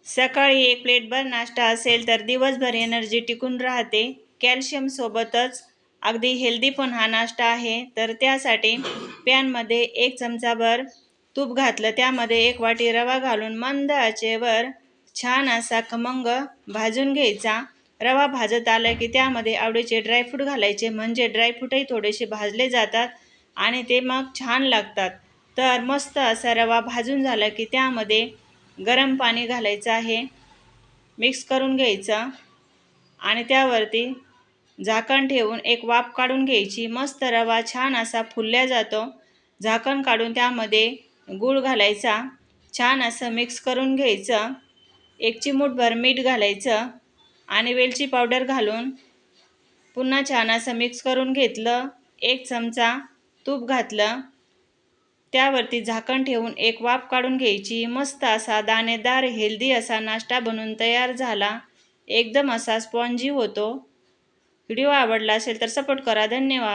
सकाळी एक प्लेटभर नाश्ता असेल तर दिवसभर एनर्जी टिकून राहते. कॅल्शियम सोबतच अगदी हेल्दी पण हा नाश्ता आहे. तर त्यासाठी पॅनमध्ये 1 चमचाभर तूप घातलं, त्यामध्ये 1 वाटी रवा घालून मंद आचेवर छान असा खमंग भाजून घ्यायचा. रवा भाजत आला की त्यामध्ये आवडीचे ड्रायफ्रूट घालायचे, म्हणजे ड्रायफ्रूटही थोडेसे भाजले जातात आणि ते मग छान लागतात. तर मस्त असा रवा भाजून झाला की त्यामध्ये गरम पाणी घालायचं आहे, मिक्स करून घ्यायचं आणि त्यावरती झाकण ठेवून एक वाफ काढून घ्यायची. मस्त रवा छान असा फुलल्या जातो. झाकण काढून त्यामध्ये गूळ घालायचा, छान असं मिक्स करून घ्यायचं. 1 चिमूटभर मीठ घालायचं आणि वेलची पावडर घालून पुन्हा छान असं मिक्स करून घेतलं. 1 चमचा तूप घातलं, त्यावरती झाकण ठेवून एक वाफ काढून घ्यायची. मस्त असा दाणेदार हेल्दी असा नाश्ता बनून तयार झाला. एकदम असा स्पॉन्जी होतो. व्हिडिओ आवडला असेल तर सपोर्ट करा. धन्यवाद.